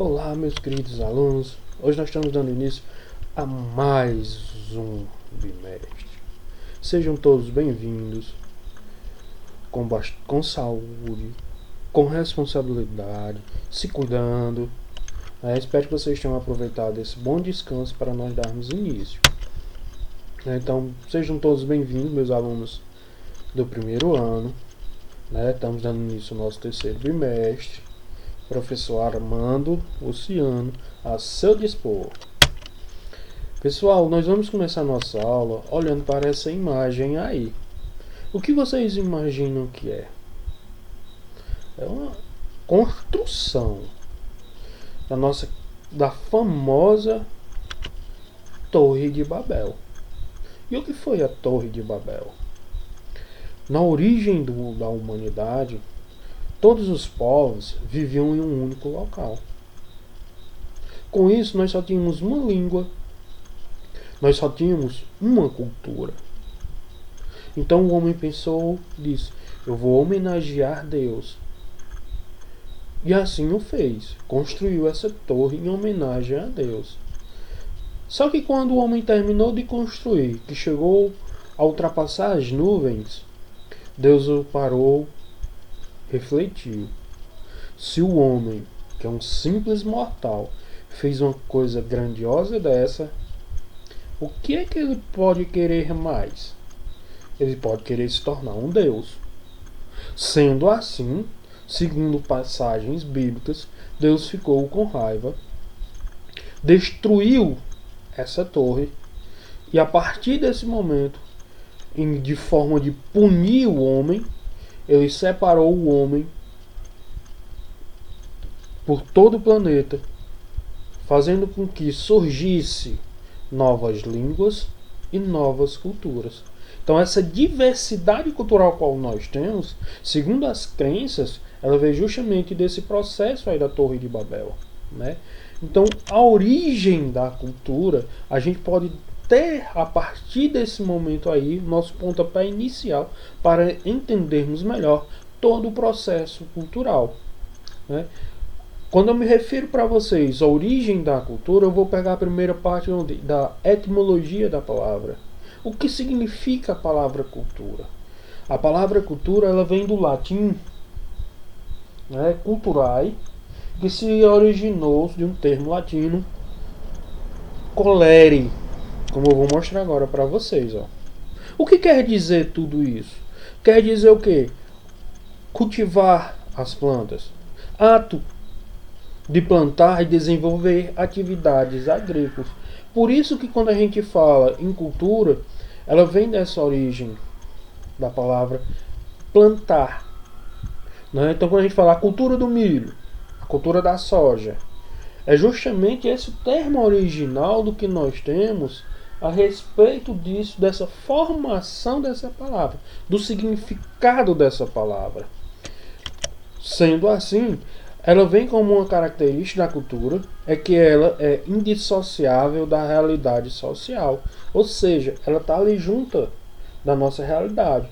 Olá, meus queridos alunos. Hoje nós estamos dando início a mais um bimestre. Sejam todos bem-vindos, com saúde, com responsabilidade, se cuidando. Espero que vocês tenham aproveitado esse bom descanso para nós darmos início. Então, sejam todos bem-vindos, meus alunos do primeiro ano. Estamos dando início ao nosso terceiro bimestre. Professor Armando Luciano, a seu dispor. Pessoal, nós vamos começar nossa aula olhando para essa imagem aí. O que vocês imaginam que é? É uma construção da famosa Torre de Babel. E o que foi a Torre de Babel? Na origem da humanidade, todos os povos viviam em um único local. Com isso, nós só tínhamos uma língua, nós só tínhamos uma cultura. Então o homem disse, eu vou homenagear Deus. E assim o fez, construiu essa torre em homenagem a Deus. Só que quando o homem terminou de construir, que chegou a ultrapassar as nuvens, Deus o parou, refletiu. Se o homem, que é um simples mortal, fez uma coisa grandiosa dessa, o que é que ele pode querer mais? Ele pode querer se tornar um Deus. Sendo assim, segundo passagens bíblicas, Deus ficou com raiva, destruiu essa torre, e a partir desse momento, de forma de punir o homem, ele separou o homem por todo o planeta, fazendo com que surgisse novas línguas e novas culturas. Então essa diversidade cultural que nós temos, segundo as crenças, ela veio justamente desse processo aí da Torre de Babel, Então a origem da cultura, a gente pode ter a partir desse momento aí nosso pontapé inicial para entendermos melhor todo o processo cultural. Quando eu me refiro para vocês à origem da cultura, eu vou pegar a primeira parte da etimologia da palavra. O que significa a palavra cultura? A palavra cultura ela vem do latim culturae, que se originou de um termo latino colere, como eu vou mostrar agora para vocês. O que quer dizer tudo isso? Quer dizer o quê? Cultivar as plantas. Ato de plantar e desenvolver atividades agrícolas. Por isso que quando a gente fala em cultura, ela vem dessa origem da palavra plantar. Então quando a gente fala a cultura do milho, a cultura da soja, é justamente esse o termo original do que nós temos a respeito disso, dessa formação dessa palavra, do significado dessa palavra. Sendo assim, ela vem como uma característica da cultura, é que ela é indissociável da realidade social. Ou seja, ela está ali junta da nossa realidade.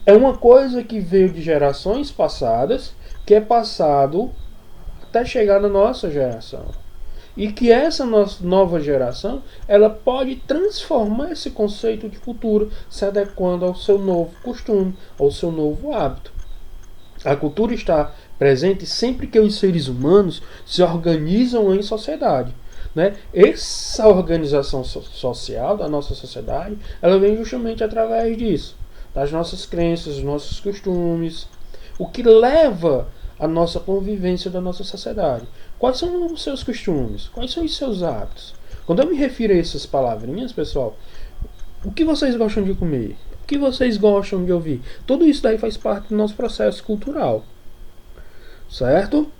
É uma coisa que veio de gerações passadas, que é passado até chegar na nossa geração. E que essa nova geração ela pode transformar esse conceito de cultura, se adequando ao seu novo costume, ao seu novo hábito. A cultura está presente sempre que os seres humanos se organizam em sociedade. Essa organização social da nossa sociedade ela vem justamente através disso, das nossas crenças, dos nossos costumes, o que leva a nossa convivência da nossa sociedade. Quais são os seus costumes? Quais são os seus hábitos? Quando eu me refiro a essas palavrinhas, pessoal, o que vocês gostam de comer? O que vocês gostam de ouvir? Tudo isso daí faz parte do nosso processo cultural. Certo?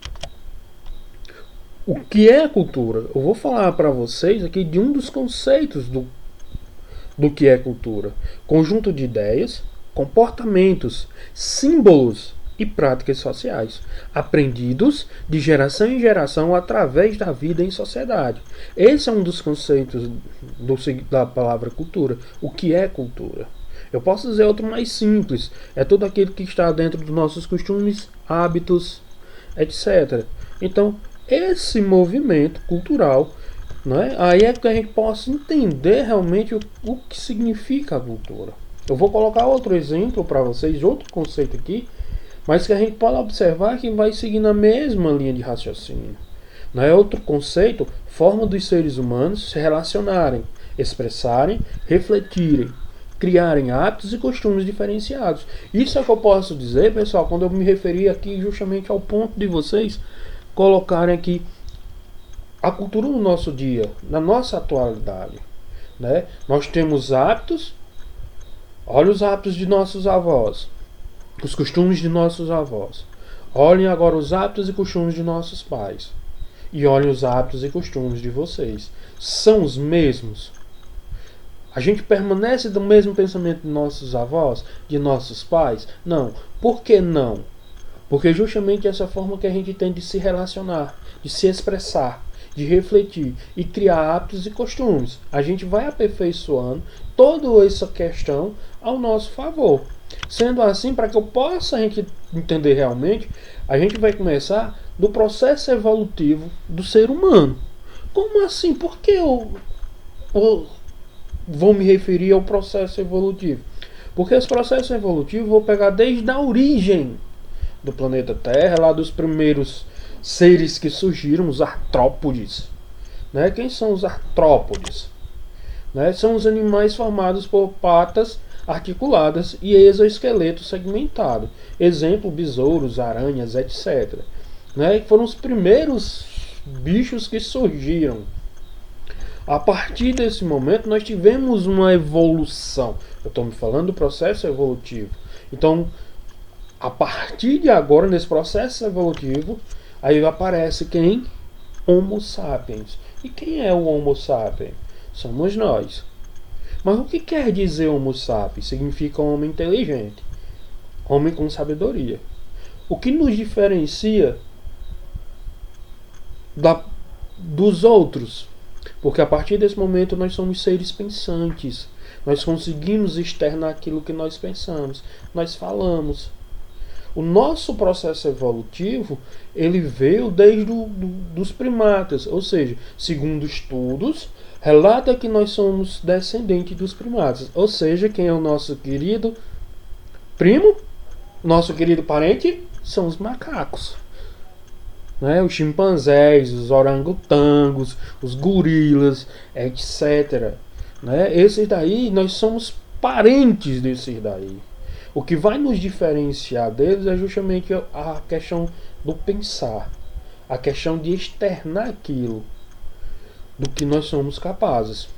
O que é a cultura? Eu vou falar para vocês aqui de um dos conceitos do que é cultura. Conjunto de ideias, comportamentos, símbolos e práticas sociais, aprendidos de geração em geração através da vida em sociedade. Esse é um dos conceitos da palavra cultura. O que é cultura? Eu posso dizer outro mais simples. É tudo aquilo que está dentro dos nossos costumes, hábitos, etc. Então, esse movimento cultural, né? Aí é que a gente possa entender realmente o que significa a cultura. Eu vou colocar outro exemplo para vocês, outro conceito aqui, mas que a gente pode observar que vai seguir na mesma linha de raciocínio. Não é outro conceito, forma dos seres humanos se relacionarem, expressarem, refletirem, criarem hábitos e costumes diferenciados. Isso é o que eu posso dizer, pessoal, quando eu me referi aqui justamente ao ponto de vocês colocarem aqui a cultura no nosso dia, na nossa atualidade. Né? Nós temos hábitos, olha os hábitos de nossos avós, os costumes de nossos avós. Olhem agora os hábitos e costumes de nossos pais. E olhem os hábitos e costumes de vocês. São os mesmos? A gente permanece do mesmo pensamento de nossos avós, de nossos pais? Não. Por que não? Porque justamente essa forma que a gente tem de se relacionar, de se expressar, de refletir e criar hábitos e costumes. A gente vai aperfeiçoando toda essa questão ao nosso favor. Sendo assim, para que eu possa a gente entender realmente, a gente vai começar do processo evolutivo do ser humano. Como assim? Por que eu vou me referir ao processo evolutivo? Porque esse processo evolutivo eu vou pegar desde a origem do planeta Terra, lá dos primeiros seres que surgiram, os artrópodes. Né? Quem são os artrópodes? Né? São os animais formados por patas articuladas e exoesqueleto segmentado. Exemplo, besouros, aranhas, etc. Né? Foram os primeiros bichos que surgiram. A partir desse momento nós tivemos uma evolução. Eu estou me falando do processo evolutivo. Então, a partir de agora, nesse processo evolutivo, aí aparece quem? Homo sapiens. E quem é o Homo sapiens? Somos nós. Mas o que quer dizer Homo sapiens? Significa homem inteligente, homem com sabedoria. O que nos diferencia dos outros? Porque a partir desse momento nós somos seres pensantes. Nós conseguimos externar aquilo que nós pensamos. Nós falamos. O nosso processo evolutivo, ele veio desde dos primatas. Ou seja, segundo estudos, relata que nós somos descendentes dos primatas. Ou seja, quem é o nosso querido primo? Nosso querido parente? São os macacos. Né? Os chimpanzés, os orangotangos, os gorilas, etc. Né? Esses daí, nós somos parentes desses daí. O que vai nos diferenciar deles é justamente a questão do pensar, a questão de externar aquilo do que nós somos capazes.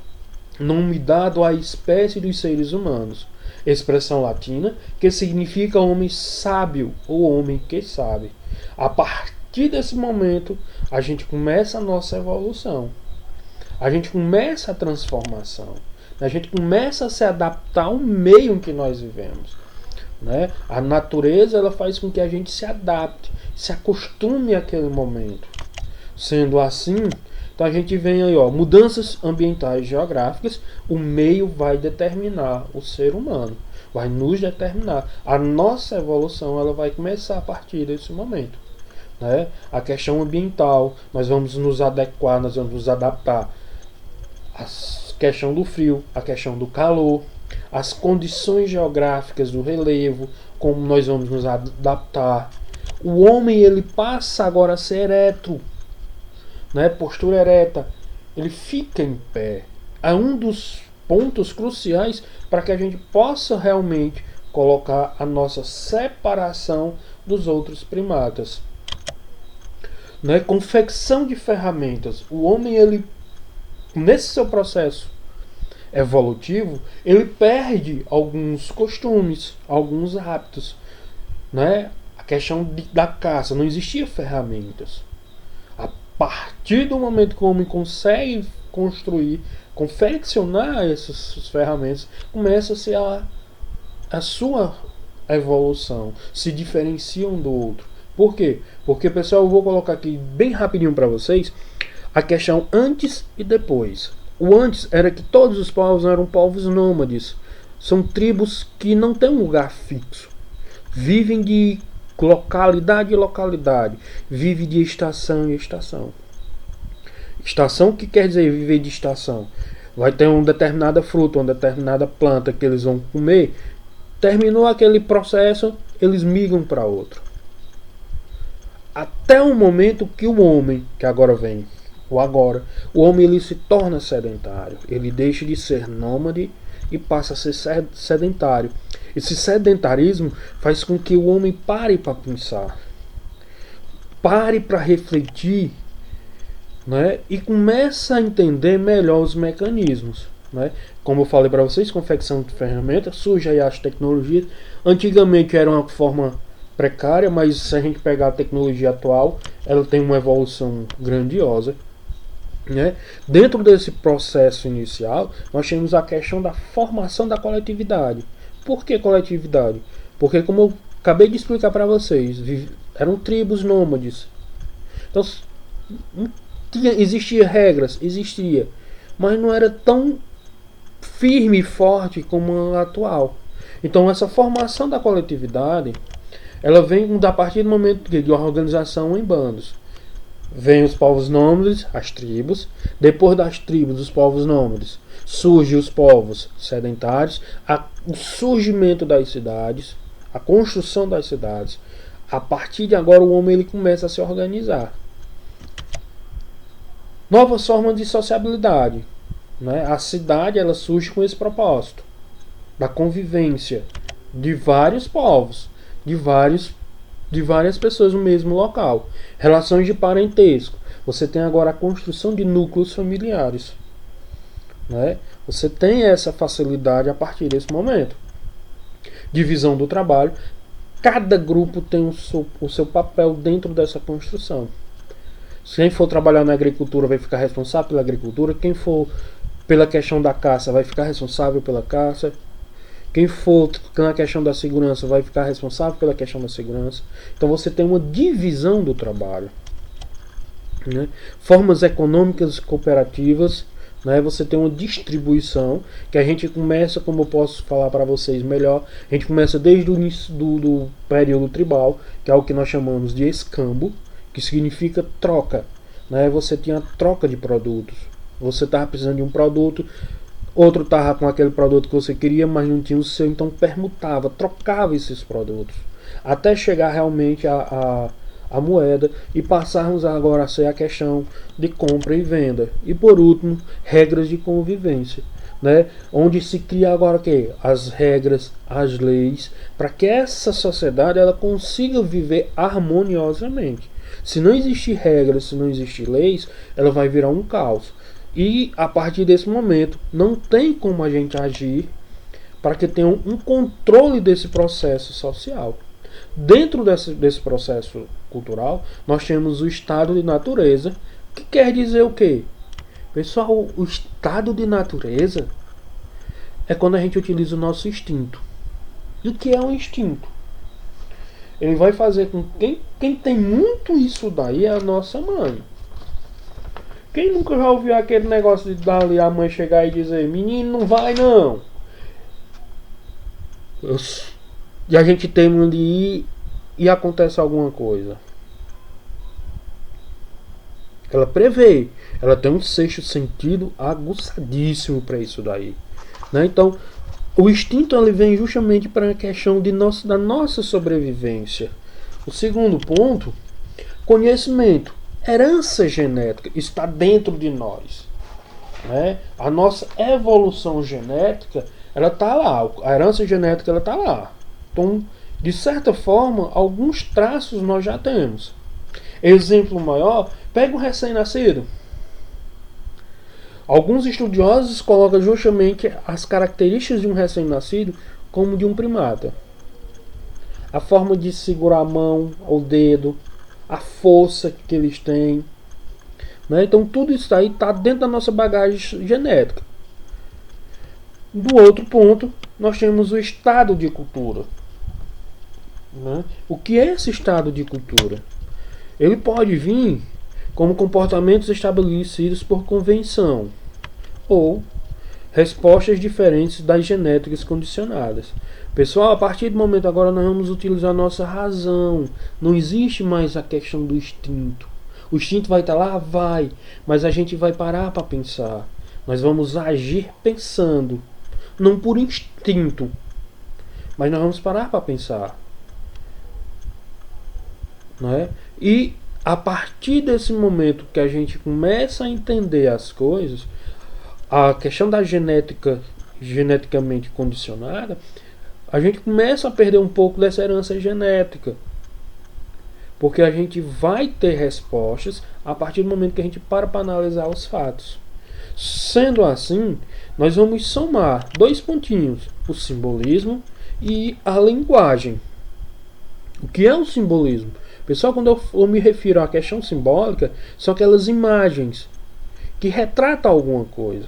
Nome dado à espécie dos seres humanos. Expressão latina que significa homem sábio ou homem que sabe. A partir desse momento, a gente começa a nossa evolução. A gente começa a transformação. A gente começa a se adaptar ao meio em que nós vivemos. Né? A natureza ela faz com que a gente se adapte, se acostume àquele momento. Sendo assim, então a gente vem aí, ó, mudanças ambientais geográficas, o meio vai determinar o ser humano, vai nos determinar. A nossa evolução ela vai começar a partir desse momento. Né? A questão ambiental, nós vamos nos adequar, nós vamos nos adaptar. A questão do frio, a questão do calor, as condições geográficas do relevo, como nós vamos nos adaptar. O homem ele passa agora a ser ereto, né? Postura ereta, ele fica em pé. É um dos pontos cruciais para que a gente possa realmente colocar a nossa separação dos outros primatas. Né? Confecção de ferramentas. O homem ele nesse seu processo evolutivo, ele perde alguns costumes, alguns hábitos. Né? A questão da caça, não existia ferramentas. A partir do momento que o homem consegue construir, confeccionar essas ferramentas, começa-se a sua evolução, se diferencia um do outro. Por quê? Porque, pessoal, eu vou colocar aqui bem rapidinho para vocês a questão antes e depois. O antes era que todos os povos eram povos nômades. São tribos que não têm um lugar fixo. Vivem de localidade e localidade, vive de estação em estação. Estação, o que quer dizer viver de estação? Vai ter uma determinada fruta, uma determinada planta que eles vão comer. Terminou aquele processo, eles migram para outro. Até o momento que o homem, que agora vem, o homem ele se torna sedentário. Ele deixa de ser nômade e passa a ser sedentário. Esse sedentarismo faz com que o homem pare para pensar, pare para refletir, né? E começa a entender melhor os mecanismos. Né? Como eu falei para vocês, confecção de ferramentas, surge aí as tecnologias. Antigamente era uma forma precária, mas se a gente pegar a tecnologia atual, ela tem uma evolução grandiosa. Né? Dentro desse processo inicial, nós temos a questão da formação da coletividade. Por que coletividade? Porque, como eu acabei de explicar para vocês, eram tribos nômades. Então, existia regras, mas não era tão firme e forte como a atual. Então, essa formação da coletividade, ela vem a partir do momento de organização em bandos. Vêm os povos nômades, as tribos. Depois das tribos, dos povos nômades, surgem os povos sedentários, o surgimento das cidades, a construção das cidades. A partir de agora, o homem ele começa a se organizar. Novas formas de sociabilidade. Né? A cidade ela surge com esse propósito da convivência de vários povos, de várias pessoas no mesmo local. Relações de parentesco. Você tem agora a construção de núcleos familiares. Né? Você tem essa facilidade a partir desse momento. Divisão do trabalho. Cada grupo tem o seu papel dentro dessa construção. Quem for trabalhar na agricultura vai ficar responsável pela agricultura. Quem for pela questão da caça vai ficar responsável pela caça. Quem for na questão da segurança vai ficar responsável pela questão da segurança. Então você tem uma divisão do trabalho. Né? Formas econômicas cooperativas. Né? Você tem uma distribuição que a gente começa, como eu posso falar para vocês melhor, a gente começa desde o início do período tribal, que é o que nós chamamos de escambo, que significa troca. Né? Você tinha troca de produtos. Você estava precisando de um produto, outro estava com aquele produto que você queria, mas não tinha o seu, então permutava, trocava esses produtos, até chegar realmente a moeda e passarmos agora a ser a questão de compra e venda. E por último, regras de convivência. Né? Onde se cria agora o quê? As regras, as leis, para que essa sociedade ela consiga viver harmoniosamente. Se não existir regras, se não existir leis, ela vai virar um caos. E a partir desse momento, não tem como a gente agir para que tenha um controle desse processo social. Dentro desse processo cultural, nós temos o estado de natureza, que quer dizer o quê? Pessoal, o estado de natureza é quando a gente utiliza o nosso instinto. E o que é um instinto? Ele vai fazer com que quem tem muito isso daí é a nossa mãe. Quem nunca já ouviu aquele negócio de dar ali a mãe chegar e dizer: menino, não vai não. E a gente tem de ir e acontece alguma coisa. Ela prevê. Ela tem um sexto sentido aguçadíssimo para isso daí. Né? Então, o instinto ele vem justamente para a questão da nossa sobrevivência. O segundo ponto, conhecimento. Herança genética está dentro de nós. Né? A nossa evolução genética ela está lá. A herança genética ela está lá. Então, de certa forma, alguns traços nós já temos. Exemplo maior, pega um recém-nascido. Alguns estudiosos colocam justamente as características de um recém-nascido como de um primata. A forma de segurar a mão, o dedo, a força que eles têm. Né? Então tudo isso aí está dentro da nossa bagagem genética. Do outro ponto, nós temos o estado de cultura. Né? O que é esse estado de cultura? Ele pode vir como comportamentos estabelecidos por convenção ou respostas diferentes das genéticas condicionadas. Pessoal, a partir do momento agora nós vamos utilizar nossa razão. Não existe mais a questão do instinto. O instinto vai estar lá? Vai. Mas a gente vai parar para pensar. Nós vamos agir pensando. Não por instinto. Mas nós vamos parar para pensar. Não é? E a partir desse momento que a gente começa a entender as coisas, a questão da genética geneticamente condicionada, a gente começa a perder um pouco dessa herança genética. Porque a gente vai ter respostas a partir do momento que a gente para analisar os fatos. Sendo assim, nós vamos somar dois pontinhos, o simbolismo e a linguagem. O que é o simbolismo? Pessoal, quando eu me refiro à questão simbólica, são aquelas imagens que retratam alguma coisa.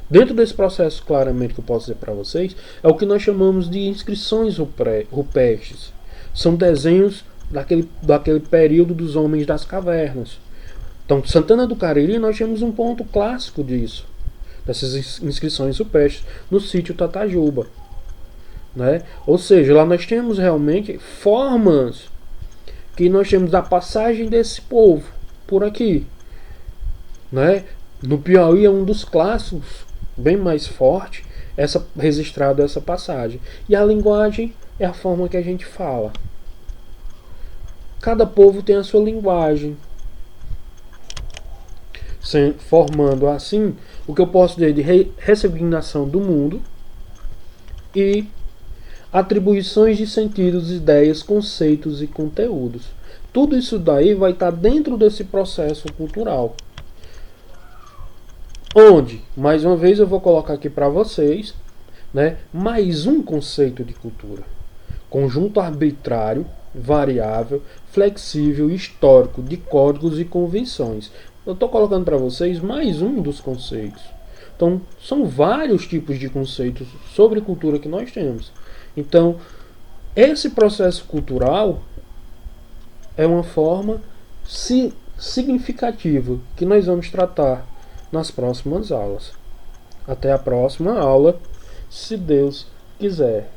Dentro desse processo, claramente, que eu posso dizer para vocês, é o que nós chamamos de inscrições rupestres. São desenhos daquele período dos homens das cavernas. Então, Santana do Cariri, nós temos um ponto clássico disso, dessas inscrições rupestres, no sítio Tatajuba. Né? Ou seja, lá nós temos realmente formas que nós temos da passagem desse povo por aqui. Né? No Piauí é um dos clássicos, bem mais forte, registrado essa passagem. E a linguagem é a forma que a gente fala. Cada povo tem a sua linguagem, formando assim o que eu posso dizer de ressignificação do mundo e atribuições de sentidos, ideias, conceitos e conteúdos. Tudo isso daí vai estar dentro desse processo cultural. Onde, mais uma vez, eu vou colocar aqui para vocês, né, mais um conceito de cultura. Conjunto arbitrário, variável, flexível, histórico, de códigos e convenções. Eu estou colocando para vocês mais um dos conceitos. Então, são vários tipos de conceitos sobre cultura que nós temos. Então, esse processo cultural é uma forma significativa que nós vamos tratar nas próximas aulas. Até a próxima aula, se Deus quiser.